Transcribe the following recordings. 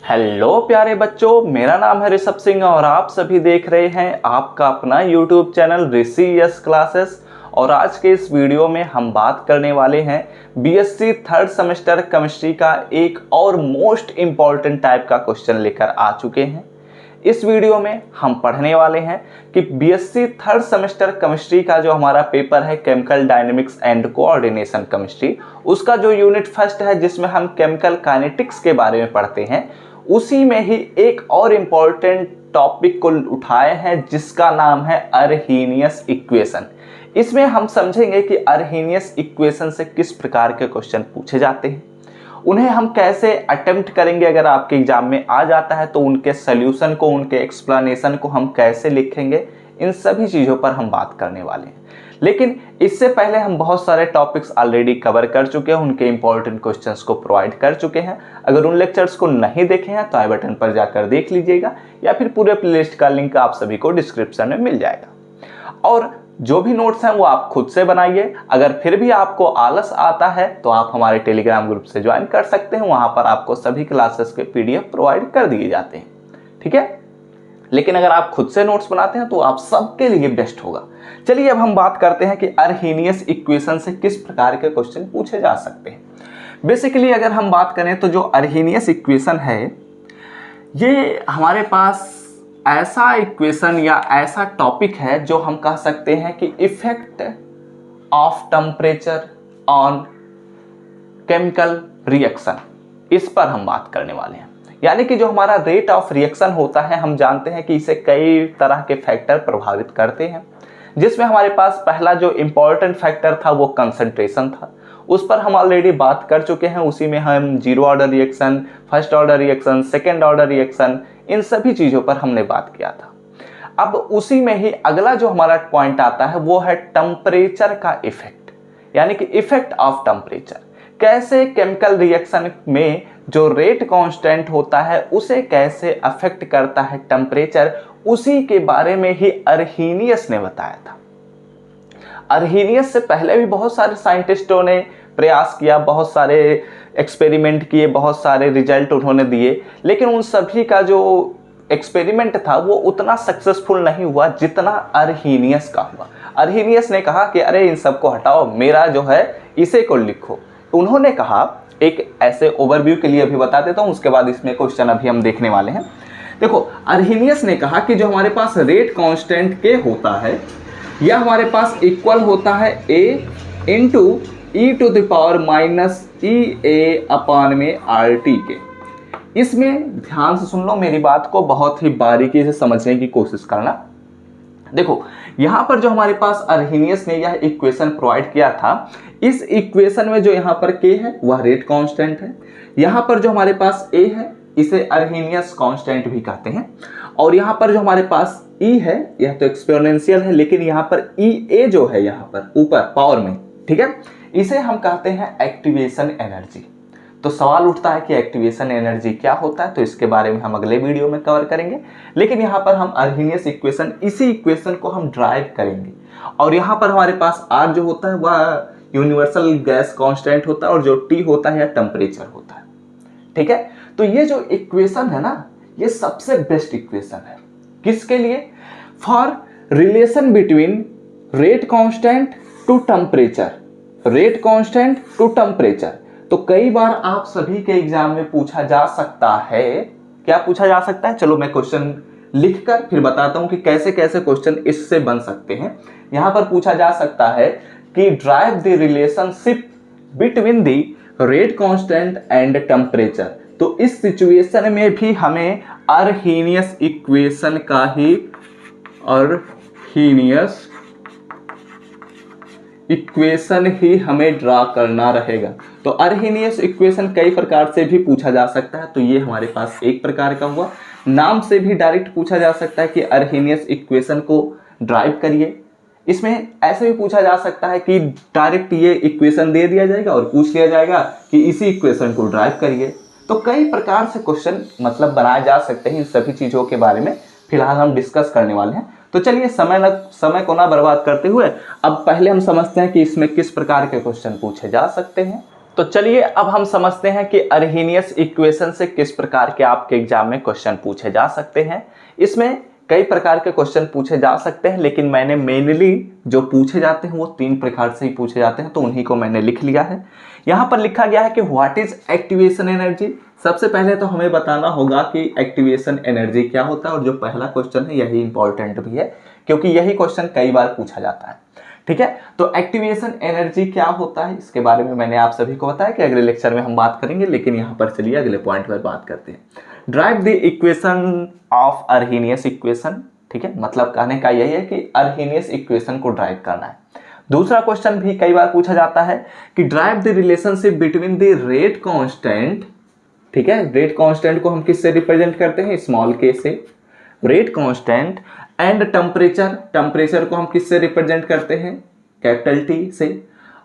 Hello प्यारे बच्चों, मेरा नाम है ऋषभ सिंह और आप सभी देख रहे हैं आपका अपना यूट्यूब चैनल ऋषि यस क्लासेस। और आज के इस वीडियो में हम बात करने वाले हैं बीएससी थर्ड सेमेस्टर केमिस्ट्री का एक और मोस्ट इम्पॉर्टेंट टाइप का क्वेश्चन लेकर आ चुके हैं। इस वीडियो में हम पढ़ने वाले हैं कि बीएससी थर्ड सेमेस्टर केमिस्ट्री का जो हमारा पेपर है chemical dynamics and coordination chemistry, उसका जो यूनिट फर्स्ट है जिसमें हम केमिकल काइनेटिक्स के बारे में पढ़ते हैं, उसी में ही एक और इम्पॉर्टेंट टॉपिक को उठाए हैं जिसका नाम है अर्हीनियस इक्वेशन। इसमें हम समझेंगे कि अर्हीनियस इक्वेशन से किस प्रकार के क्वेश्चन पूछे जाते हैं, उन्हें हम कैसे अटेम्प्ट करेंगे, अगर आपके एग्जाम में आ जाता है तो उनके सल्यूशन को, उनके एक्सप्लेनेशन को हम कैसे लिखेंगे, इन सभी चीज़ों पर हम बात करने वाले हैं। लेकिन इससे पहले हम बहुत सारे टॉपिक्स ऑलरेडी कवर कर चुके हैं, उनके इंपॉर्टेंट क्वेश्चंस को प्रोवाइड कर चुके हैं। अगर उन लेक्चर्स को नहीं देखे हैं तो आई बटन पर जाकर देख लीजिएगा या फिर पूरे प्लेलिस्ट का लिंक आप सभी को डिस्क्रिप्शन में मिल जाएगा। और जो भी नोट्स हैं वो आप खुद से बनाइए। अगर फिर भी आपको आलस आता है तो आप हमारे टेलीग्राम ग्रुप से ज्वाइन कर सकते हैं, वहां पर आपको सभी क्लासेस के पीडीएफ प्रोवाइड कर दिए जाते हैं, ठीक है। लेकिन अगर आप खुद से नोट्स बनाते हैं तो आप सबके लिए बेस्ट होगा। चलिए अब हम बात करते हैं कि अर्हीनियस इक्वेशन से किस प्रकार के क्वेश्चन पूछे जा सकते हैं। बेसिकली अगर हम बात करें तो जो अर्हीनियस इक्वेशन है, ये हमारे पास ऐसा इक्वेशन या ऐसा टॉपिक है जो हम कह सकते हैं कि effect of temperature on chemical reaction, इस पर हम बात करने वाले हैं। यानी कि जो हमारा रेट ऑफ रिएक्शन होता है, हम जानते हैं कि इसे कई तरह के फैक्टर प्रभावित करते हैं, जिसमें हमारे पास पहला जो इम्पोर्टेंट फैक्टर था वो कंसंट्रेशन था। उस पर हम ऑलरेडी बात कर चुके हैं। उसी में हम zero order reaction, first order reaction, second order reaction, इन सभी चीज़ों पर हमने बात किया था। अब उसी में ही अगला जो हमारा पॉइंट आता है वो है टेम्परेचर का इफेक्ट, यानी कि इफेक्ट ऑफ टेम्परेचर। कैसे केमिकल रिएक्शन में जो रेट कांस्टेंट होता है उसे कैसे अफेक्ट करता है टेम्परेचर, उसी के बारे में ही अर्हीनियस ने बताया था। अर्हीनियस से पहले भी बहुत सारे साइंटिस्टों ने प्रयास किया, बहुत सारे एक्सपेरिमेंट किए, बहुत सारे रिजल्ट उन्होंने दिए, लेकिन उन सभी का जो एक्सपेरिमेंट था वो उतना सक्सेसफुल नहीं हुआ जितना अर्हीनियस का हुआ। अर्हीनियस ने कहा कि अरे इन सबको हटाओ, मेरा जो है इसे को लिखो। उन्होंने कहा, एक ऐसे ओवरव्यू के लिए अभी बता देता हूँ, उसके बाद इसमें क्वेश्चन अभी हम देखने वाले हैं। देखो, अर्हीनियस ने कहा कि जो हमारे पास रेट कांस्टेंट के होता है, यह हमारे पास इक्वल होता है a into e to the power minus E A upon में आर टी के। इसमें ध्यान से सुन लो मेरी बात को, बहुत ही बारीकी से समझने की कोशिश करना। देखो, यहाँ पर जो हमारे पास अर्हीनियस ने यह इक्वेशन प्रोवाइड किया था, इस इक्वेशन में जो यहाँ पर k है वह रेट कांस्टेंट है। यहाँ पर जो हमारे पास a है इसे अर्हीनियस कांस्टेंट भी कहते हैं। और यहाँ पर जो हमारे पास E है, यह तो एक्सपोनेंशियल है, लेकिन यहाँ पर EA जो है यहाँ पर ऊपर पावर में, ठीक है, इसे हम कहते हैं एक्टिवेशन एनर्जी। तो सवाल उठता है कि एक्टिवेशन एनर्जी क्या होता है, तो इसके बारे में हम अगले वीडियो में कवर करेंगे। लेकिन यहाँ पर हम अर्हीनियस इक्वेशन, इसी इक्वेशन को हम ड्राइव करेंगे। और यहाँ पर हमारे पास R जो होता है वह यूनिवर्सल गैस कांस्टेंट होता है और जो T होता है यह टेम्परेचर होता है, ठीक है। तो ये जो इक्वेशन है ना, ये सबसे बेस्ट इक्वेशन है किसके लिए? For relation between rate constant to temperature, rate constant to temperature. तो कई बार आप सभी के एग्जाम में पूछा जा सकता है, क्या पूछा जा सकता है, चलो मैं क्वेश्चन लिखकर फिर बताता हूं कि कैसे कैसे क्वेश्चन इससे बन सकते हैं। यहां पर पूछा जा सकता है कि drive the relationship between the rate constant and temperature. तो इस सिचुएशन में भी हमें अर्हीनियस इक्वेशन का ही, अर्हीनियस इक्वेशन ही हमें ड्रा करना रहेगा। तो अर्हीनियस इक्वेशन कई प्रकार से भी पूछा जा सकता है, तो ये हमारे पास एक प्रकार का हुआ। नाम से भी डायरेक्ट पूछा जा सकता है कि अर्हीनियस इक्वेशन को ड्राइव करिए। इसमें ऐसे भी पूछा जा सकता है कि डायरेक्ट ये इक्वेशन दे दिया जाएगा और पूछ लिया जाएगा कि इसी इक्वेशन को ड्राइव करिए। तो कई प्रकार से क्वेश्चन मतलब बनाए जा सकते हैं। इन सभी चीज़ों के बारे में फिलहाल हम डिस्कस करने वाले हैं। तो चलिए समय को ना बर्बाद करते हुए अब पहले हम समझते हैं कि इसमें किस प्रकार के क्वेश्चन पूछे जा सकते हैं। तो चलिए अब हम समझते हैं कि अर्हेनियस इक्वेशन से किस प्रकार के आपके एग्जाम में क्वेश्चन पूछे जा सकते हैं। इसमें कई प्रकार के क्वेश्चन पूछे जा सकते हैं, लेकिन मैंने मेनली जो पूछे जाते हैं वो 3 प्रकार से ही पूछे जाते हैं, तो उन्हीं को मैंने लिख लिया है। यहाँ पर लिखा गया है कि व्हाट इज एक्टिवेशन एनर्जी। सबसे पहले तो हमें बताना होगा कि एक्टिवेशन एनर्जी क्या होता है, और जो पहला क्वेश्चन है यही इंपॉर्टेंट भी है क्योंकि यही क्वेश्चन कई बार पूछा जाता है। ठीक है, तो एक्टिवेशन एनर्जी क्या होता है इसके बारे में मैंने आप सभी को बताया कि अगले लेक्चर में हम बात करेंगे, लेकिन यहाँ पर चलिए अगले पॉइंट पर बात करते हैं। Derive the equation of Arrhenius equation. ठीक है, मतलब कहने का यही है कि अर्हेनियस इक्वेशन को ड्राइव करना है। दूसरा क्वेश्चन भी कई बार पूछा जाता है कि drive the relationship between the rate constant. ठीक है, रेट कांस्टेंट को हम किससे रिप्रेजेंट करते हैं, स्मॉल के से। Rate constant and temperature, temperature को हम किससे रिप्रेजेंट करते हैं, कैपिटल टी से।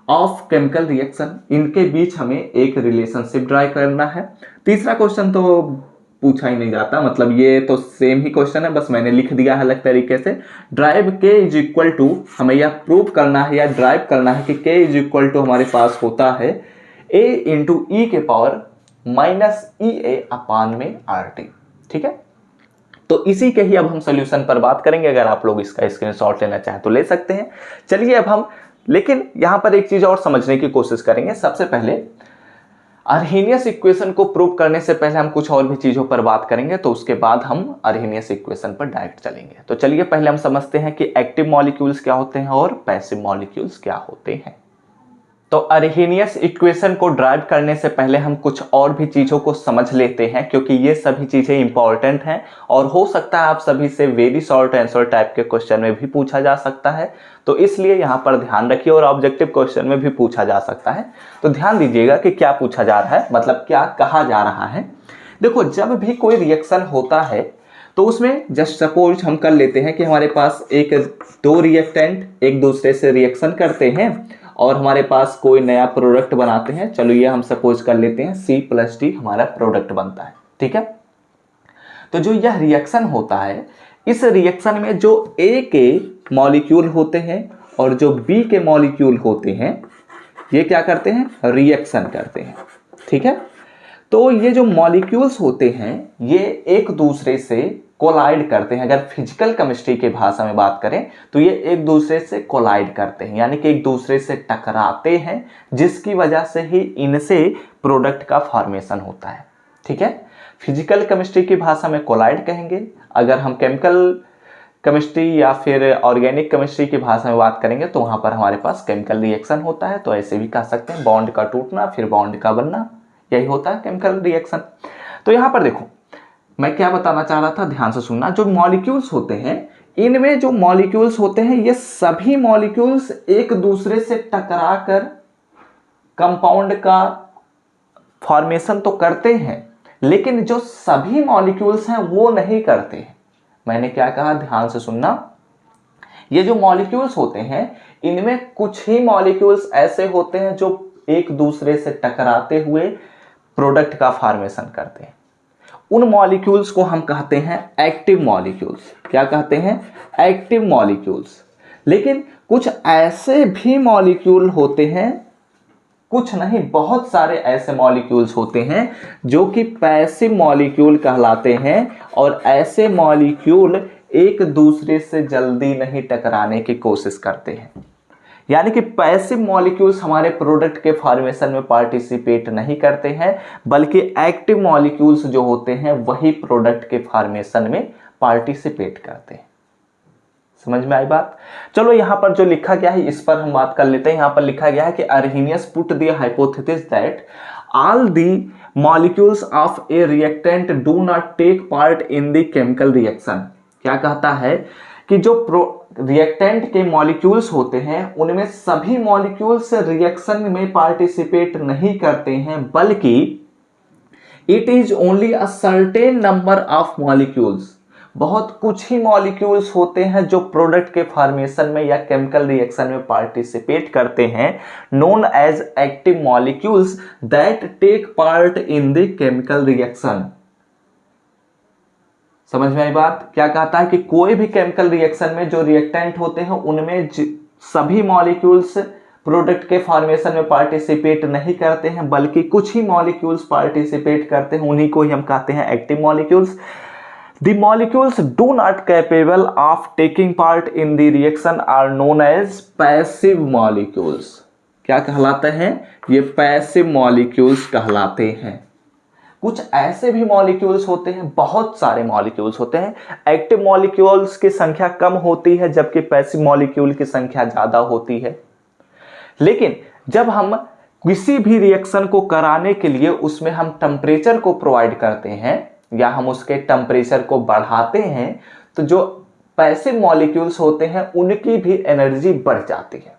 ऑफ केमिकल रिएक्शन, इनके बीच हमें एक रिलेशनशिप ड्राइव करना है। तीसरा क्वेश्चन तो पूछा ही नहीं जाता, मतलब ये तो सेम ही क्वेश्चन है, बस मैंने लिख दिया है अलग तरीके से। ड्राइव के इज इक्वल टू, हमें यह प्रूव करना है या ड्राइव करना है कि के इज इक्वल टू हमारे पास होता है a इंटू ई के power minus E A upon में आर टी। ठीक है, तो इसी के ही अब हम सॉल्यूशन पर बात करेंगे। अगर आप लोग इसका स्क्रीनशॉट लेना चाहें तो ले सकते हैं। चलिए अब हम, लेकिन यहां पर एक चीज और समझने की कोशिश करेंगे। सबसे पहले अर्हेनियस इक्वेशन को प्रूव करने से पहले हम कुछ और भी चीजों पर बात करेंगे, तो उसके बाद हम अर्हेनियस इक्वेशन पर डायरेक्ट चलेंगे। तो चलिए पहले हम समझते हैं कि एक्टिव मॉलिक्यूल्स क्या होते हैं और पैसिव मॉलिक्यूल्स क्या होते हैं। तो अर्हेनियस इक्वेशन को ड्राइव करने से पहले हम कुछ और भी चीजों को समझ लेते हैं, क्योंकि ये सभी चीजें इंपॉर्टेंट हैं और हो सकता है आप सभी से वेरी शॉर्ट आंसर टाइप के क्वेश्चन में भी पूछा जा सकता है। तो इसलिए यहां पर ध्यान रखिए, और ऑब्जेक्टिव क्वेश्चन में भी पूछा जा सकता है। तो ध्यान दीजिएगा कि क्या पूछा जा रहा है, मतलब क्या कहा जा रहा है। देखो, जब भी कोई रिएक्शन होता है तो उसमें जस्ट सपोज हम कर लेते हैं कि हमारे पास दो रिएक्टेंट एक दूसरे से रिएक्शन करते हैं और हमारे पास कोई नया प्रोडक्ट बनाते हैं। चलो ये हम सपोज कर लेते हैं C+D हमारा प्रोडक्ट बनता है। ठीक है, तो जो यह रिएक्शन होता है, इस रिएक्शन में जो A के मॉलिक्यूल होते हैं और जो B के मॉलिक्यूल होते हैं, ये क्या करते हैं, रिएक्शन करते हैं। ठीक है, तो ये जो मॉलिक्यूल्स होते हैं ये एक दूसरे से कोलाइड करते हैं। अगर फिजिकल केमिस्ट्री की भाषा में बात करें तो ये एक दूसरे से कोलाइड करते हैं, यानी कि एक दूसरे से टकराते हैं, जिसकी वजह से ही इनसे प्रोडक्ट का फॉर्मेशन होता है। ठीक है, फिजिकल केमिस्ट्री की भाषा में कोलाइड कहेंगे। अगर हम केमिकल केमिस्ट्री या फिर ऑर्गेनिक केमिस्ट्री की भाषा में बात करेंगे तो वहां पर हमारे पास केमिकल रिएक्शन होता है। तो ऐसे भी कह सकते हैं, बॉन्ड का टूटना फिर बॉन्ड का बनना, यही होता है केमिकल रिएक्शन। तो यहां पर देखो मैं क्या बताना चाह रहा था, ध्यान से सुनना। जो मॉलिक्यूल्स होते हैं, इनमें जो मॉलिक्यूल्स होते हैं ये सभी मॉलिक्यूल्स एक दूसरे से टकराकर कंपाउंड का फॉर्मेशन तो करते हैं, लेकिन जो सभी मॉलिक्यूल्स हैं वो नहीं करते हैं। मैंने क्या कहा, ध्यान से सुनना। ये जो मॉलिक्यूल्स होते हैं इनमें कुछ ही मॉलिक्यूल्स ऐसे होते हैं जो एक दूसरे से टकराते हुए प्रोडक्ट का फॉर्मेशन करते हैं। उन मॉलिक्यूल्स को हम कहते हैं एक्टिव मॉलिक्यूल्स। क्या कहते हैं, एक्टिव मॉलिक्यूल्स। लेकिन कुछ ऐसे भी मॉलिक्यूल होते हैं, कुछ नहीं बहुत सारे ऐसे मॉलिक्यूल्स होते हैं जो कि पैसिव मॉलिक्यूल कहलाते हैं, और ऐसे मॉलिक्यूल एक दूसरे से जल्दी नहीं टकराने की कोशिश करते हैं। यानी कि पैसिव मॉलिक्यूल्स हमारे प्रोडक्ट के फॉर्मेशन में पार्टिसिपेट नहीं करते हैं, बल्कि एक्टिव मॉलिक्यूल्स जो होते हैं वही प्रोडक्ट के फॉर्मेशन में पार्टिसिपेट करते हैं। समझ में आई बात। चलो यहां पर जो लिखा गया है इस पर हम बात कर लेते हैं। यहां पर लिखा गया है कि Arrhenius put the hypothesis that all the molecules of a reactant do not take part in the chemical reaction. क्या कहता है कि जो रिएक्टेंट के मॉलिक्यूल्स होते हैं उनमें सभी मॉलिक्यूल्स रिएक्शन में पार्टिसिपेट नहीं करते हैं, बल्कि it is only a certain number of molecules. बहुत कुछ ही मॉलिक्यूल्स होते हैं जो प्रोडक्ट के फॉर्मेशन में या केमिकल रिएक्शन में पार्टिसिपेट करते हैं, known as active molecules that take part in the chemical reaction. समझ में आई बात। क्या कहता है कि कोई भी केमिकल रिएक्शन में जो रिएक्टेंट होते हैं उनमें सभी मॉलिक्यूल्स प्रोडक्ट के फॉर्मेशन में पार्टिसिपेट नहीं करते हैं, बल्कि कुछ ही मॉलिक्यूल्स पार्टिसिपेट करते हैं, उन्हीं को ही हम कहते हैं active molecules. The molecules do not capable of taking part in the reaction are known as passive molecules। क्या कहलाते हैं? ये passive molecules कहलाते हैं। कुछ ऐसे भी मॉलिक्यूल्स होते हैं, बहुत सारे मॉलिक्यूल्स होते हैं, एक्टिव मॉलिक्यूल्स की संख्या कम होती है जबकि पैसिव मॉलिक्यूल की संख्या ज्यादा होती है। लेकिन जब हम किसी भी रिएक्शन को कराने के लिए उसमें हम टेम्परेचर को प्रोवाइड करते हैं या हम उसके टेम्परेचर को बढ़ाते हैं, तो जो पैसिव मॉलिक्यूल्स होते हैं उनकी भी एनर्जी बढ़ जाती है,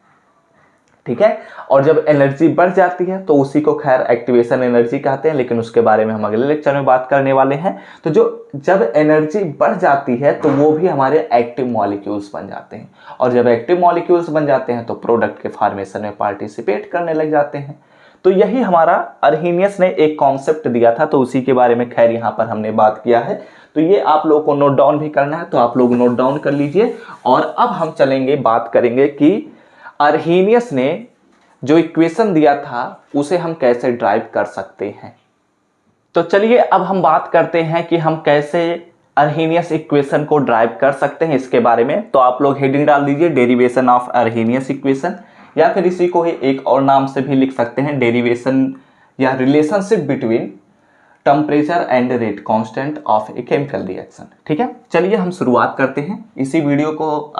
ठीक है। और जब एनर्जी बढ़ जाती है तो उसी को खैर एक्टिवेशन एनर्जी कहते हैं, लेकिन उसके बारे में हम अगले लेक्चर में बात करने वाले हैं। तो जब एनर्जी बढ़ जाती है तो वो भी हमारे एक्टिव मॉलिक्यूल्स बन जाते हैं, और जब एक्टिव मॉलिक्यूल्स बन जाते हैं तो प्रोडक्ट के फॉर्मेशन में पार्टिसिपेट करने लग जाते हैं। तो यही हमारा अर्हेनियस ने एक कॉन्सेप्ट दिया था, तो उसी के बारे में खैर यहाँ पर हमने बात किया है। तो ये आप लोगों को नोट डाउन भी करना है, तो आप लोग नोट डाउन कर लीजिए। और अब हम चलेंगे, बात करेंगे कि अर्हेनियस ने जो इक्वेशन दिया था उसे हम कैसे ड्राइव कर सकते हैं। तो चलिए अब हम बात करते हैं कि हम कैसे अर्हेनियस इक्वेशन को ड्राइव कर सकते हैं, इसके बारे में। तो आप लोग हेडिंग डाल दीजिए डेरिवेशन ऑफ अर्हेनियस इक्वेशन, या फिर इसी को ही एक और नाम से भी लिख सकते हैं, डेरिवेशन या relationship between temperature and rate constant of a chemical reaction. ठीक है, चलिए हम शुरुआत करते हैं। इसी वीडियो को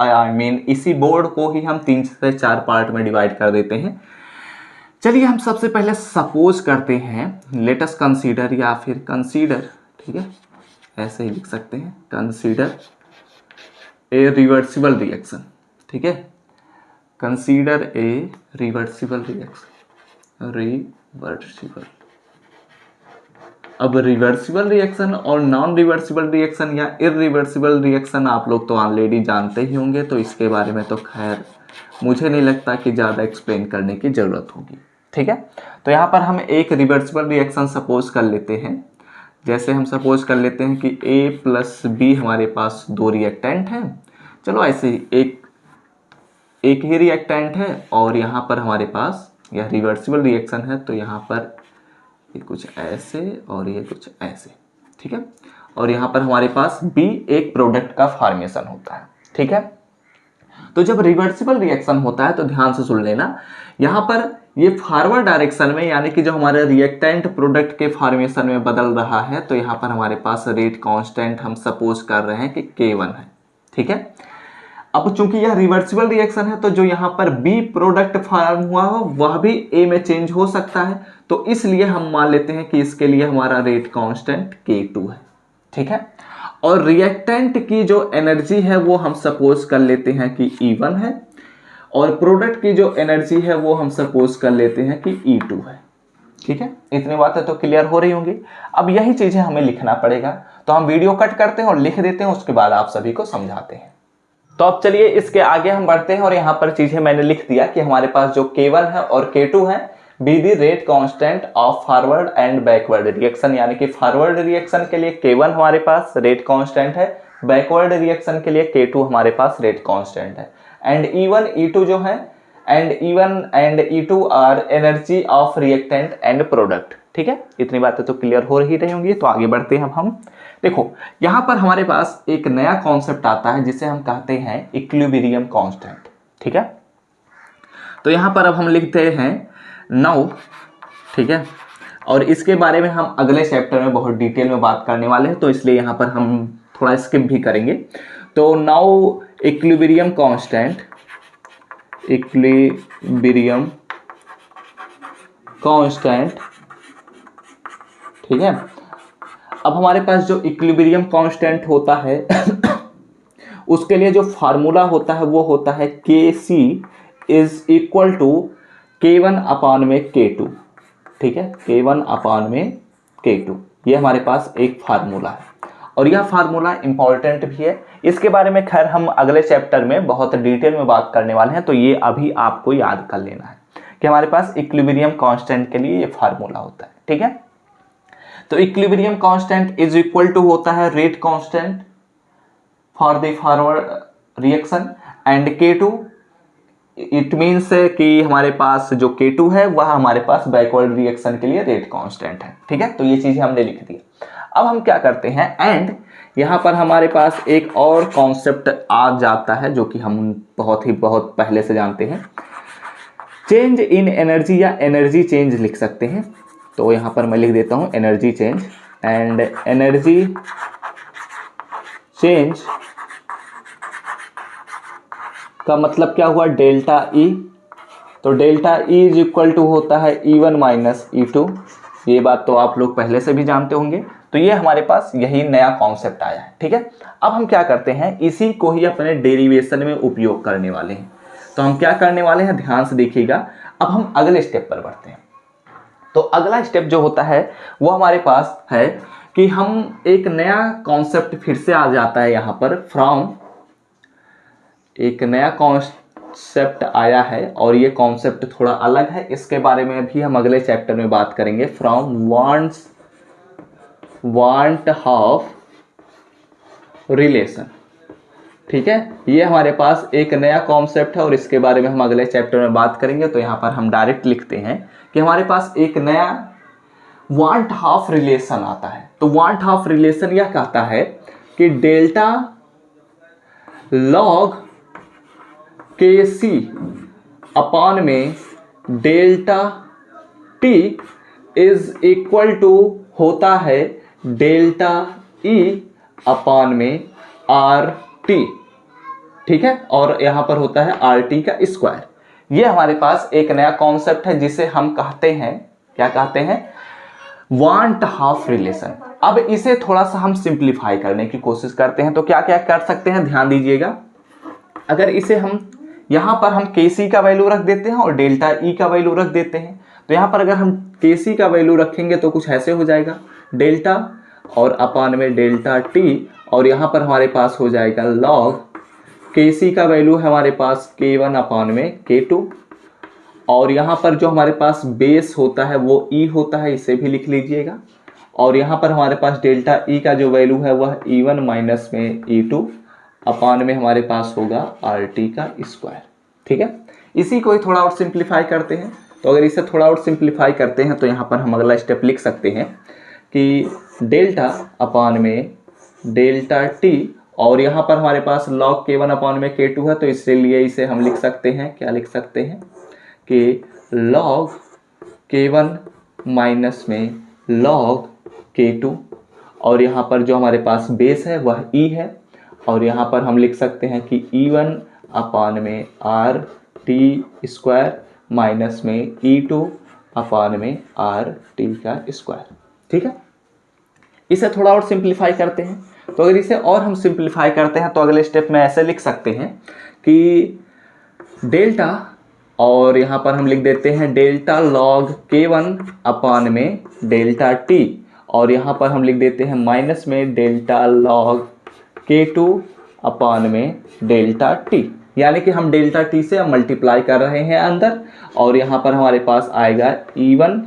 इसी बोर्ड को ही हम 3 से 4 पार्ट में डिवाइड कर देते हैं। चलिए हम सबसे पहले सपोज करते हैं, लेट अस कंसीडर या फिर कंसीडर, ठीक है, ऐसे ही लिख सकते हैं, कंसीडर ए रिवर्सिबल रिएक्शन। ठीक है, consider a reversible reaction, reversible. अब रिवर्सिबल रिएक्शन और नॉन रिवर्सिबल रिएक्शन या इरिवर्सिबल रिएक्शन आप लोग तो ऑलरेडी जानते ही होंगे, तो इसके बारे में तो खैर मुझे नहीं लगता कि ज़्यादा एक्सप्लेन करने की ज़रूरत होगी। ठीक है, तो यहाँ पर हम एक रिवर्सिबल रिएक्शन सपोज कर लेते हैं। जैसे हम सपोज कर लेते हैं कि A प्लस B हमारे पास 2 रिएक्टेंट हैं। चलो ऐसे ही एक ही रिएक्टेंट है, और यहाँ पर हमारे पास यह रिवर्सिबल रिएक्शन है, तो यहाँ पर ये कुछ ऐसे और ये कुछ ऐसे। ठीक है, और यहाँ पर हमारे पास B एक प्रोडक्ट का फॉर्मेशन होता है। ठीक है, तो जब रिवर्सिबल रिएक्शन होता है तो ध्यान से सुन लेना, यहाँ पर ये फॉरवर्ड डायरेक्शन में, यानी कि जो हमारे रिएक्टेंट प्रोडक्ट के फॉर्मेशन में बदल रहा है, तो यहाँ पर हमारे पास रेट कांस्टेंट हम सपोज कर रहे हैं कि K1 है। ठीक है, अब चूंकि यह रिवर्सिबल रिएक्शन है तो जो यहाँ पर B प्रोडक्ट फॉर्म हुआ हो वह भी A में चेंज हो सकता है, तो इसलिए हम मान लेते हैं कि इसके लिए हमारा रेट कांस्टेंट K2 है। ठीक है, और रिएक्टेंट की जो एनर्जी है वो हम सपोज कर लेते हैं कि E1 है, और प्रोडक्ट की जो एनर्जी है वो हम सपोज कर लेते हैं कि E2 है। ठीक है, इतनी बातें तो क्लियर हो रही होंगी। अब यही चीजें हमें लिखना पड़ेगा, तो हम वीडियो कट करते हैं और लिख देते हैं, उसके बाद आप सभी को समझाते हैं। तो अब चलिए इसके आगे हम बढ़ते हैं, और यहाँ पर चीजें मैंने लिख दिया कि हमारे पास जो K1 है और K2 है, be the rate constant of forward and backward reaction, यानी कि फॉरवर्ड रिएक्शन के लिए K1 हमारे पास रेट कांस्टेंट है, बैकवर्ड रिएक्शन के लिए K2 हमारे पास रेट कांस्टेंट है। एंड E1 E2 जो है, and E1 and E2 are energy of reactant and product. ठीक है, इतनी बातें तो क्लियर हो ही रही होंगी। तो आगे बढ़ते हैं हम। देखो यहाँ पर हमारे पास एक नया कॉन्सेप्ट आता है जिसे हम कहते हैं इक्विलिब्रियम कांस्टेंट। ठीक है, तो यहाँ पर अब हम लिखते हैं नाउ। ठीक है, और इसके बारे में हम अगले चैप्टर में बहुत डिटेल में बात करने वाले हैं, तो इसलिए यहाँ पर हम थोड़ा स्किप भी करेंगे। तो now equilibrium constant, equilibrium constant. ठीक है, अब हमारे पास जो इक्विलिब्रियम कांस्टेंट होता है उसके लिए जो फार्मूला होता है वो होता है Kc is equal to K1 upon में K2। ठीक है, K1 अपान में K2, ये हमारे पास एक फार्मूला है, और यह फार्मूला इंपॉर्टेंट भी है। इसके बारे में खैर हम अगले चैप्टर में बहुत डिटेल में बात करने वाले हैं, तो ये अभी आपको याद कर लेना है कि हमारे पास इक्विलिब्रियम कांस्टेंट के लिए ये फार्मूला होता है। ठीक है, तो equilibrium constant is equal to होता है rate constant for the forward reaction, and K2 it means कि हमारे पास जो K2 है वह हमारे पास बैकवर्ड रिएक्शन के लिए रेट कांस्टेंट है। ठीक है, तो ये चीज़ें हमने लिख दी। अब हम क्या करते हैं, एंड यहाँ पर हमारे पास एक और कॉन्सेप्ट आ जाता है जो कि हम बहुत पहले से जानते हैं, चेंज इन एनर्जी या एनर्जी चेंज लिख सकते हैं। तो यहाँ पर मैं लिख देता हूँ energy change, and energy change का मतलब क्या हुआ, डेल्टा ई। तो delta E is equal to होता है E1 माइनस E2। ये बात तो आप लोग पहले से भी जानते होंगे। तो ये हमारे पास यही नया कॉन्सेप्ट आया है। ठीक है, अब हम क्या करते हैं, इसी को ही अपने डेरिवेशन में उपयोग करने वाले हैं। तो हम क्या करने वाले हैं, ध्यान से देखिएगा। अब हम अगले स्टेप पर बढ़ते हैं। तो अगला स्टेप जो होता है वो हमारे पास है कि हम एक नया कॉन्सेप्ट फिर से आ जाता है यहाँ पर, फ्रॉम, एक नया कॉन्सेप्ट आया है और ये कॉन्सेप्ट थोड़ा अलग है। इसके बारे में भी हम अगले चैप्टर में बात करेंगे। From want half relation. ठीक है, ये हमारे पास एक नया कॉन्सेप्ट है और इसके बारे में हम अगले चैप्टर में बात करेंगे। तो यहाँ पर हम डायरेक्ट लिखते हैं कि हमारे पास एक नया वांट हाफ रिलेशन आता है। तो वांट हाफ रिलेशन यह कहता है कि delta log K C upon में delta T is equal to होता है डेल्टा ई अपॉन में आर टी। ठीक है, और यहां पर होता है आर टी का स्क्वायर। ये हमारे पास एक नया कॉन्सेप्ट है जिसे हम कहते हैं, क्या कहते हैं, वांट हाफ रिलेशन। अब इसे थोड़ा सा हम सिंप्लीफाई करने की कोशिश करते हैं। तो क्या क्या कर सकते हैं, ध्यान दीजिएगा। अगर इसे हम यहाँ पर हम Kc का वैल्यू रख देते हैं और डेल्टा ई का वैल्यू रख देते हैं। तो यहाँ पर अगर हम Kc का वैल्यू रखेंगे तो कुछ ऐसे हो जाएगा, डेल्टा और अपान में डेल्टा टी, और यहाँ पर हमारे पास हो जाएगा लॉग Kc का वैल्यू है हमारे पास K1 अपान में K2, और यहाँ पर जो हमारे पास बेस होता है वो E होता है, इसे भी लिख लीजिएगा। और यहाँ पर हमारे पास डेल्टा E का जो वैल्यू है वह E1 माइनस में E2 अपान में हमारे पास होगा RT का स्क्वायर। ठीक है, इसी को ही थोड़ा और सिंप्लीफाई करते हैं। तो अगर इसे थोड़ा और सिंप्लीफाई करते हैं तो यहाँ पर हम अगला स्टेप लिख सकते हैं कि डेल्टा अपान में डेल्टा टी, और यहाँ पर हमारे पास लॉग K1 अपान में K2 है, तो इसलिए इसे हम लिख सकते हैं, क्या लिख सकते हैं कि लॉग K1 माइनस में लॉग K2, और यहाँ पर जो हमारे पास बेस है वह E है, और यहाँ पर हम लिख सकते हैं कि E1 अपान में आर टी स्क्वायर माइनस में E2 अपान में आर टी का स्क्वायर। ठीक है, इसे थोड़ा और सिंप्लीफाई करते हैं। तो अगर इसे और हम सिंप्लीफाई करते हैं तो अगले स्टेप में ऐसे लिख सकते हैं कि डेल्टा, और यहाँ पर हम लिख देते हैं डेल्टा लॉग K1 अपान में डेल्टा टी, और यहाँ पर हम लिख देते हैं माइनस में डेल्टा लॉग K2 अपान में डेल्टा टी, यानी कि हम डेल्टा टी से मल्टीप्लाई कर रहे हैं अंदर, और यहाँ पर हमारे पास आएगा E1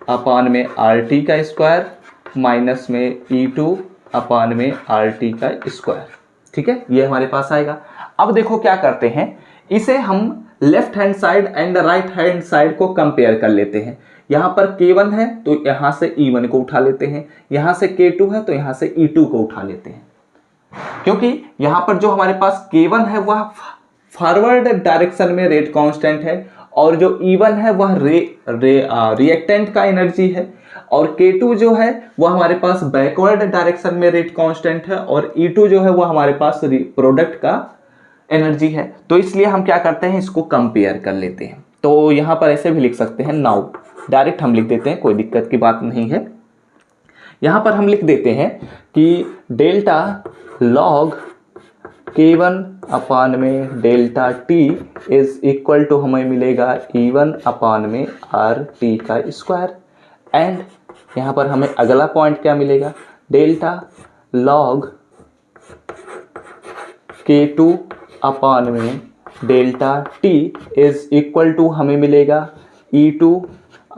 अपान में आर टी का स्क्वायर माइनस में E2 अपान में आर टी का स्क्वायर। ठीक है, ये हमारे पास आएगा। अब देखो क्या करते हैं, इसे हम left hand side and right hand side को कंपेयर कर लेते हैं। यहाँ पर K1 है तो यहाँ से E1 को उठा लेते हैं, यहाँ से K2 है तो यहाँ से E2 को उठा लेते हैं, क्योंकि यहाँ पर जो हमारे पास K1 है वह फॉरवर्ड डायरेक्शन में रेट कांस्टेंट है, और जो E1 है वह रिएक्टेंट का एनर्जी है, और K2 जो है वह हमारे पास बैकवर्ड डायरेक्शन में रेट कांस्टेंट है, और E2 जो है वह हमारे पास प्रोडक्ट का एनर्जी है। तो इसलिए हम क्या करते हैं, इसको कंपेयर कर लेते हैं। तो यहाँ पर ऐसे भी लिख सकते हैं, नाउ डायरेक्ट हम लिख देते हैं, कोई दिक्कत की बात नहीं है। यहाँ पर हम लिख देते हैं कि डेल्टा लॉग K1 अपान में delta T is equal to हमें मिलेगा E1 अपान में आर टी का स्क्वायर, एंड यहाँ पर हमें अगला पॉइंट क्या मिलेगा, डेल्टा लॉग K2 अपान में delta T is equal to हमें मिलेगा E2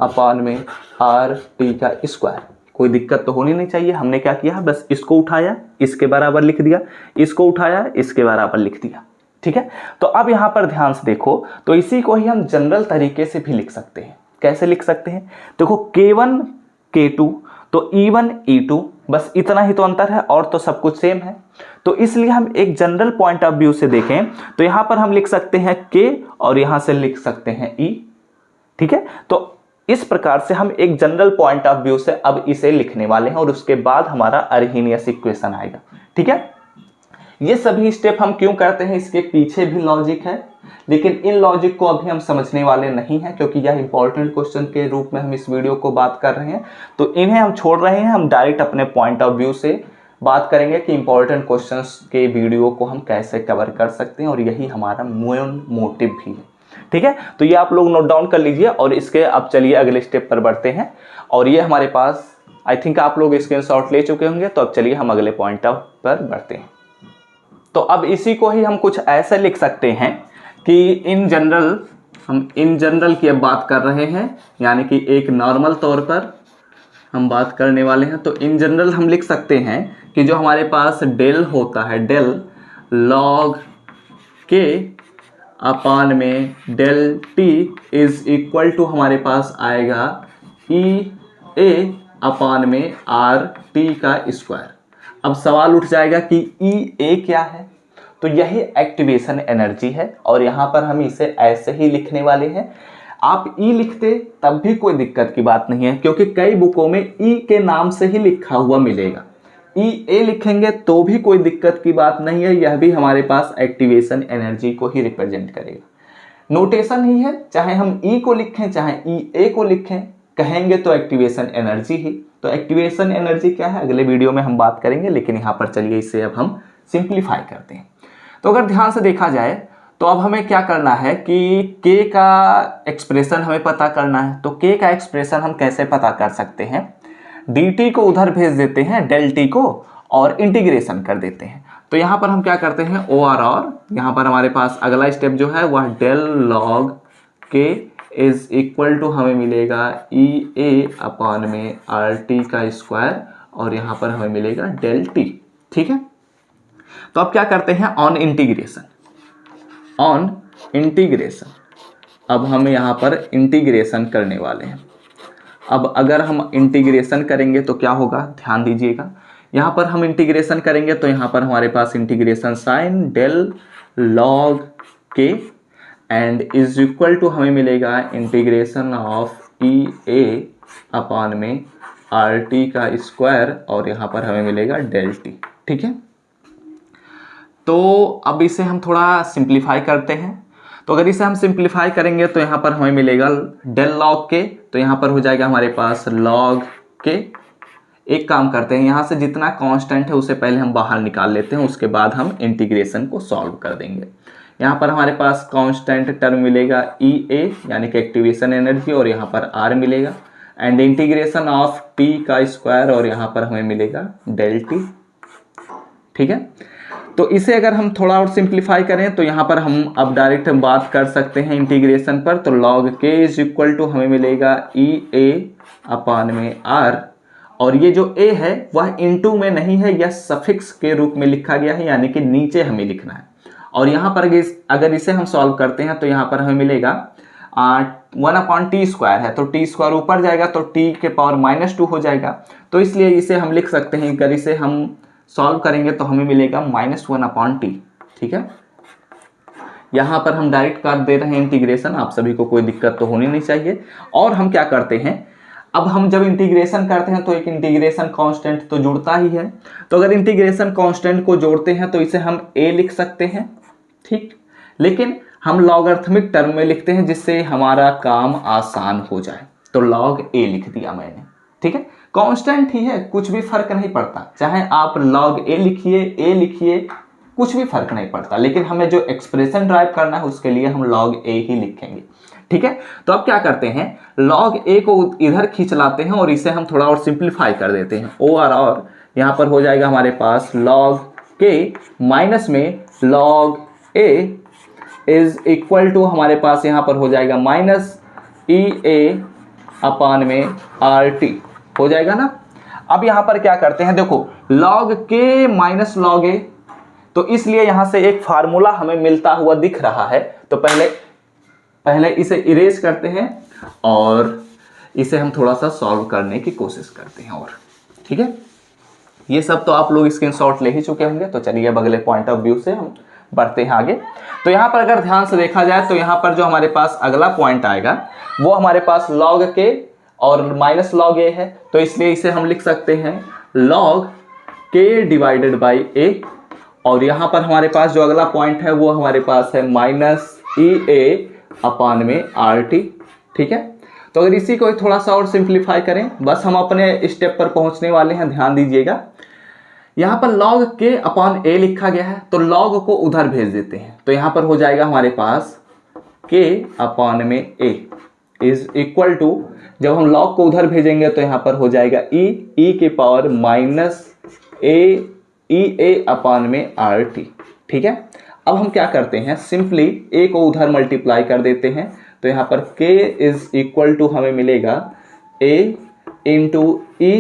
अपान में आर टी का स्क्वायर। कोई दिक्कत तो होनी नहीं चाहिए। हमने क्या किया, बस इसको उठाया, इसके बराबर लिख दिया, इसको उठाया, इसके बराबर लिख दिया। ठीक है, तो अब यहां पर ध्यान से देखो, तो इसी को ही हम जनरल तरीके से भी लिख सकते हैं। कैसे लिख सकते हैं, देखो K1 K2 तो E1 E2, बस इतना ही तो अंतर है, और तो सब कुछ सेम है। तो इसलिए हम एक जनरल पॉइंट ऑफ व्यू से देखें तो यहां पर हम लिख सकते हैं K और यहां से लिख सकते हैं E। ठीक है, तो इस प्रकार से हम एक जनरल पॉइंट ऑफ व्यू से अब इसे लिखने वाले हैं और उसके बाद हमारा अर्हीनियस इक्वेशन आएगा। ठीक है, ये सभी स्टेप हम क्यों करते हैं, इसके पीछे भी लॉजिक है, लेकिन इन लॉजिक को अभी हम समझने वाले नहीं हैं, क्योंकि यह इंपॉर्टेंट क्वेश्चन के रूप में हम इस वीडियो को बात कर रहे हैं। तो इन्हें हम छोड़ रहे हैं, हम डायरेक्ट अपने पॉइंट ऑफ व्यू से बात करेंगे कि इंपॉर्टेंट क्वेश्चंस के वीडियो को हम कैसे कवर कर सकते हैं, और यही हमारा मेन मोटिव भी है। ठीक है, तो ये आप लोग नोट डाउन कर लीजिए, और इसके अब चलिए अगले स्टेप पर बढ़ते हैं। और ये हमारे पास आई थिंक आप लोग स्क्रीनशॉट ले चुके होंगे, तो अब चलिए हम अगले पॉइंट पर बढ़ते हैं। तो अब इसी को ही हम कुछ ऐसे लिख सकते हैं कि हम इन जनरल की अब बात कर रहे हैं, यानी कि एक नॉर्मल तौर पर हम बात करने वाले हैं। तो इन जनरल हम लिख सकते हैं कि जो हमारे पास डेल होता है, डेल लॉग के अपान में del T is equal to हमारे पास आएगा ई ए अपान में आर टी का स्क्वायर। अब सवाल उठ जाएगा कि ई ए क्या है, तो यही एक्टिवेशन एनर्जी है, और यहाँ पर हम इसे ऐसे ही लिखने वाले हैं। आप ई लिखते तब भी कोई दिक्कत की बात नहीं है, क्योंकि कई बुकों में ई के नाम से ही लिखा हुआ मिलेगा। ई ए लिखेंगे तो भी कोई दिक्कत की बात नहीं है, यह भी हमारे पास एक्टिवेशन एनर्जी को ही रिप्रेजेंट करेगा। नोटेशन ही है, चाहे हम ई को लिखें चाहे ई ए को लिखें, कहेंगे तो एक्टिवेशन एनर्जी ही। तो एक्टिवेशन एनर्जी क्या है अगले वीडियो में हम बात करेंगे, लेकिन यहाँ पर चलिए इसे अब हम सिंप्लीफाई करते हैं। तो अगर ध्यान से देखा जाए तो अब हमें क्या करना है कि k का एक्सप्रेशन हमें पता करना है। तो k का एक्सप्रेशन हम कैसे पता कर सकते हैं, dt को उधर भेज देते हैं डेल टी को, और इंटीग्रेशन कर देते हैं। तो यहाँ पर हम क्या करते हैं OR, और यहाँ पर हमारे पास अगला स्टेप जो है वह del log k is equal to हमें मिलेगा ई ए अपान में आर टी का स्क्वायर, और यहाँ पर हमें मिलेगा डेल टी। ठीक है, तो अब क्या करते हैं, ऑन इंटीग्रेशन अब हम यहाँ पर इंटीग्रेशन करने वाले हैं। अब अगर हम इंटीग्रेशन करेंगे तो क्या होगा, ध्यान दीजिएगा, यहाँ पर हम इंटीग्रेशन करेंगे तो यहाँ पर हमारे पास इंटीग्रेशन साइन डेल लॉग के एंड इज इक्वल टू हमें मिलेगा integration of E A upon में आर टी का स्क्वायर, और यहाँ पर हमें मिलेगा डेल टी। ठीक है, तो अब इसे हम थोड़ा सिंप्लीफाई करते हैं। तो अगर इसे हम सिंप्लीफाई करेंगे तो यहाँ पर हमें मिलेगा डेल लॉग के, तो यहाँ पर हो जाएगा हमारे पास लॉग के। एक काम करते हैं, यहाँ से जितना कांस्टेंट है उसे पहले हम बाहर निकाल लेते हैं, उसके बाद हम इंटीग्रेशन को सॉल्व कर देंगे। यहाँ पर हमारे पास कांस्टेंट टर्म मिलेगा ई ए यानी कि एक्टिवेशन एनर्जी, और यहाँ पर आर मिलेगा, एंड इंटीग्रेशन ऑफ टी का स्क्वायर, और यहाँ पर हमें मिलेगा डेल टी। ठीक है, तो इसे अगर हम थोड़ा और सिंप्लीफाई करें तो यहाँ पर हम अब डायरेक्ट बात कर सकते हैं इंटीग्रेशन पर। तो लॉग के इज इक्वल टू हमें मिलेगा ई ए अपान में आर, और ये जो ए है वह इनटू में नहीं है, यह सफिक्स के रूप में लिखा गया है, यानी कि नीचे हमें लिखना है। और यहाँ पर अगर इसे हम सॉल्व करते हैं तो यहाँ पर हमें मिलेगा 1/t स्क्वायर है, तो t स्क्वायर ऊपर जाएगा तो t के पावर -2 हो जाएगा। तो इसलिए इसे हम लिख सकते हैं, अगर इसे हम सॉल्व करेंगे तो हमें मिलेगा -1/t। ठीक है, यहाँ पर हम डायरेक्ट कर दे रहे हैं इंटीग्रेशन, आप सभी को कोई दिक्कत तो होनी नहीं चाहिए। और हम क्या करते हैं, अब हम जब इंटीग्रेशन करते हैं तो एक इंटीग्रेशन कांस्टेंट तो जुड़ता ही है। तो अगर इंटीग्रेशन कांस्टेंट को जोड़ते हैं तो इसे हम a लिख सकते हैं। ठीक, लेकिन हम लॉगरिथमिक टर्म में लिखते हैं जिससे हमारा काम आसान हो जाए। तो log a लिख दिया मैंने। ठीक है, कांस्टेंट ही है, कुछ भी फर्क नहीं पड़ता, चाहे आप log a लिखिए, कुछ भी फर्क नहीं पड़ता, लेकिन हमें जो एक्सप्रेशन ड्राइव करना है उसके लिए हम log a ही लिखेंगे। ठीक है, तो अब क्या करते हैं, log a को इधर खींच लाते हैं और इसे हम थोड़ा और सिंप्लीफाई कर देते हैं। और यहाँ पर हो जाएगा हमारे पास log k माइनस में log a is equal to हमारे पास यहाँ पर हो जाएगा -e a अपान में RT हो जाएगा ना। अब यहाँ पर क्या करते हैं, देखो log k minus log a, तो इसलिए यहाँ से एक फार्मूला हमें मिलता हुआ दिख रहा है। तो पहले इसे इरेज करते हैं और इसे हम थोड़ा सा सॉल्व करने की कोशिश करते हैं। और ठीक है, ये सब तो आप लोग स्क्रीनशॉट ले ही चुके होंगे। तो चलिए अब अगले पॉइंट ऑफ व्यू से हम बढ़ते हैं आगे। तो यहाँ पर अगर ध्यान से देखा जाए तो यहाँ पर जो हमारे पास अगला पॉइंट आएगा वो हमारे पास log k और माइनस log a है। तो इसलिए इसे हम लिख सकते हैं log k divided by a। और यहाँ पर हमारे पास जो अगला पॉइंट है वो हमारे पास है माइनस EA अपान में RT। ठीक है, तो अगर इसी को थोड़ा सा और सिंप्लीफाई करें, बस हम अपने स्टेप पर पहुंचने वाले हैं, ध्यान दीजिएगा। यहाँ पर log k अपान a लिखा गया है, तो log को उधर भेज देते हैं। तो यहाँ पर हो जाएगा हमारे पास k अपान में a इज इक्वल टू, जब हम log को उधर भेजेंगे तो यहाँ पर हो जाएगा e के पावर माइनस a अपान में RT। ठीक है, अब हम क्या करते हैं, सिंपली a को उधर मल्टीप्लाई कर देते हैं। तो यहाँ पर k इज इक्वल टू हमें मिलेगा a into e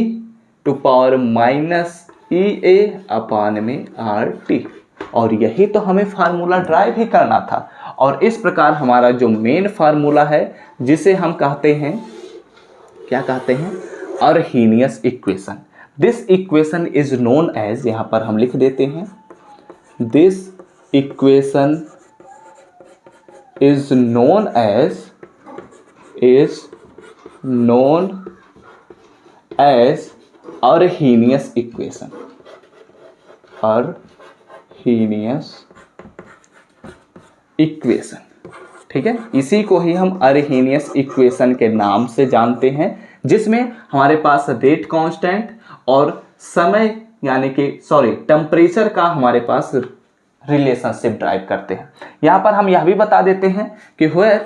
to power minus EA upon में RT। और यही तो हमें फार्मूला ड्राइव ही करना था। और इस प्रकार हमारा जो मेन फार्मूला है, जिसे हम कहते हैं, क्या कहते हैं, Arrhenius equation. This equation is known as, यहाँ पर हम लिख देते हैं, this equation is known as Arrhenius equation। Arrhenius equation, ठीक है, इसी को ही हम Arrhenius equation के नाम से जानते हैं, जिसमें हमारे पास रेट कांस्टेंट और समय यानी कि टेम्परेचर का हमारे पास रिलेशनशिप ड्राइव करते हैं। यहाँ पर हम यह भी बता देते हैं कि where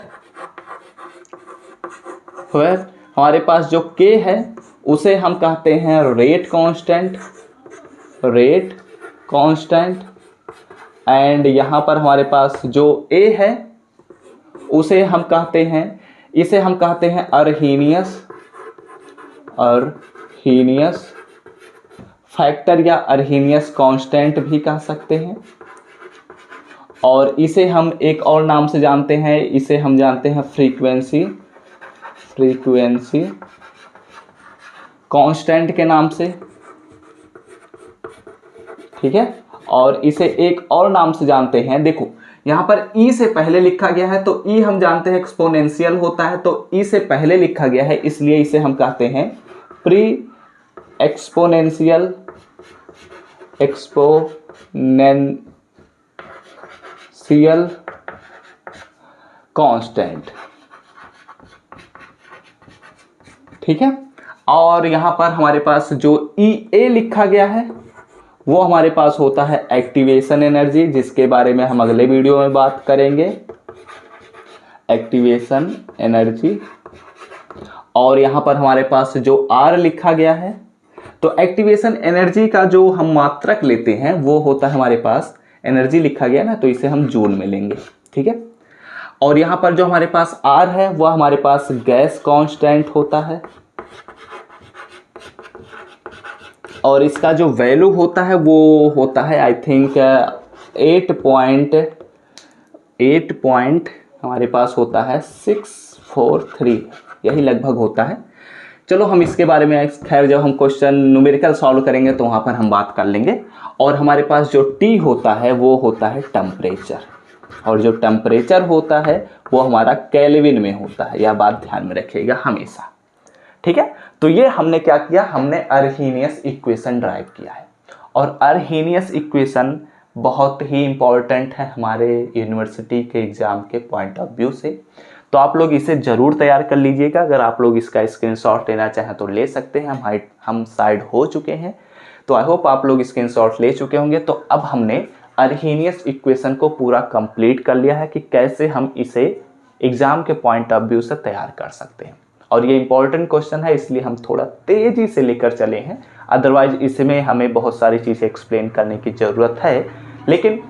हमारे पास जो k है उसे हम कहते हैं रेट कांस्टेंट, एंड यहाँ पर हमारे पास जो a है उसे हम कहते हैं, इसे हम कहते हैं अर्हीनियस फैक्टर या अर्हीनियस कांस्टेंट भी कह सकते हैं। और इसे हम एक और नाम से जानते हैं, इसे हम जानते हैं फ्रीक्वेंसी कांस्टेंट के नाम से। ठीक है, और इसे एक और नाम से जानते हैं, देखो यहाँ पर e से पहले लिखा गया है, तो e हम जानते हैं एक्सपोनेंशियल होता है, तो e से पहले लिखा गया है, इसलिए इसे हम कहते हैं प्री एक्सपोनेंशियल कांस्टेंट। ठीक है, और यहाँ पर हमारे पास जो EA लिखा गया है वो हमारे पास होता है एक्टिवेशन एनर्जी, जिसके बारे में हम अगले वीडियो में बात करेंगे, एक्टिवेशन एनर्जी। और यहाँ पर हमारे पास जो R लिखा गया है, तो एक्टिवेशन एनर्जी का जो हम मात्रक लेते हैं वो होता है हमारे पास, एनर्जी लिखा गया ना, तो इसे हम जूल में लेंगे। ठीक है, और यहाँ पर जो हमारे पास R है वह हमारे पास गैस कांस्टेंट होता है, और इसका जो वैल्यू होता है वो होता है आई थिंक 8 हमारे पास होता है 643, यही लगभग होता है। चलो हम इसके बारे में खैर जब हम क्वेश्चन न्यूमेरिकल सॉल्व करेंगे तो वहाँ पर हम बात कर लेंगे। और हमारे पास जो T होता है वो होता है टेम्परेचर, और जो टेम्परेचर होता है वो हमारा केल्विन में होता है, यह बात ध्यान में रखिएगा हमेशा। ठीक है, तो ये हमने क्या किया, हमने अर्हीनियस इक्वेशन ड्राइव किया है। और अर्हीनियस इक्वेशन बहुत ही इम्पॉर्टेंट है हमारे यूनिवर्सिटी के एग्ज़ाम के पॉइंट ऑफ व्यू से, तो आप लोग इसे ज़रूर तैयार कर लीजिएगा। अगर आप लोग इसका स्क्रीनशॉट लेना चाहें तो ले सकते हैं, हम साइड हो चुके हैं, तो आई होप आप लोग स्क्रीनशॉट ले चुके होंगे। तो अब हमने अर्हीनियस इक्वेशन को पूरा कंप्लीट कर लिया है कि कैसे हम इसे एग्ज़ाम के पॉइंट ऑफ व्यू से तैयार कर सकते हैं। और ये इंपॉर्टेंट क्वेश्चन है, इसलिए हम थोड़ा तेज़ी से लेकर चले हैं, अदरवाइज इसमें हमें बहुत सारी चीज़ें एक्सप्लेन करने की ज़रूरत है। लेकिन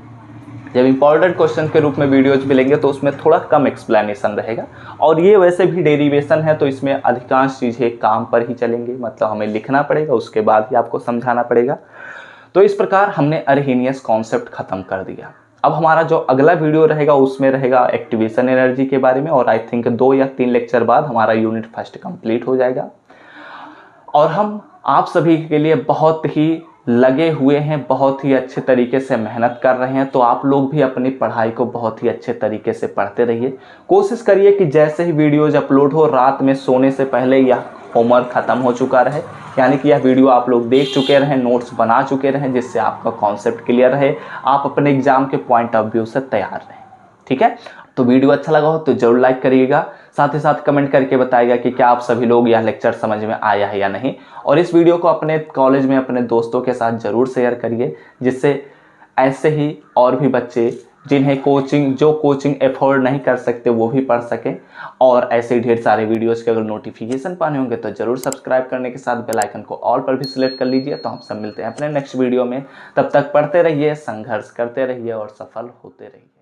जब इंपॉर्टेंट क्वेश्चन के रूप में वीडियोज मिलेंगे तो उसमें थोड़ा कम एक्सप्लेनेशन रहेगा, और ये वैसे भी डेरिवेशन है तो इसमें अधिकांश चीज़ें काम पर ही चलेंगी, मतलब हमें लिखना पड़ेगा, उसके बाद ही आपको समझाना पड़ेगा। तो इस प्रकार हमने अरहेनियस कॉन्सेप्ट खत्म कर दिया। अब हमारा जो अगला वीडियो रहेगा उसमें रहेगा एक्टिवेशन एनर्जी के बारे में, और आई थिंक 2 या 3 लेक्चर बाद हमारा यूनिट फर्स्ट कंप्लीट हो जाएगा। और हम आप सभी के लिए बहुत ही लगे हुए हैं, बहुत ही अच्छे तरीके से मेहनत कर रहे हैं। तो आप लोग भी अपनी पढ़ाई को बहुत ही अच्छे तरीके से पढ़ते रहिए। कोशिश करिए कि जैसे ही वीडियोज अपलोड हो रात में सोने से पहले यह होमवर्क ख़त्म हो चुका रहे, यानी कि यह वीडियो आप लोग देख चुके रहें, नोट्स बना चुके रहें, जिससे आपका कॉन्सेप्ट क्लियर रहे, आप अपने एग्जाम के पॉइंट ऑफ व्यू से तैयार रहें। ठीक है, तो वीडियो अच्छा लगा हो तो जरूर लाइक करिएगा, साथ ही साथ कमेंट करके बताइएगा कि क्या आप सभी लोग यह लेक्चर समझ में आया है या नहीं। और इस वीडियो को अपने कॉलेज में अपने दोस्तों के साथ ज़रूर शेयर करिए, जिससे ऐसे ही और भी बच्चे जिन्हें जो कोचिंग एफोर्ड नहीं कर सकते वो भी पढ़ सकें। और ऐसे ही ढेर सारे वीडियोज़ के अगर नोटिफिकेशन पाने होंगे तो ज़रूर सब्सक्राइब करने के साथ बेल आइकन को ऑल पर भी सिलेक्ट कर लीजिए। तो हम सब मिलते हैं अपने नेक्स्ट वीडियो में, तब तक पढ़ते रहिए, संघर्ष करते रहिए और सफल होते रहिए।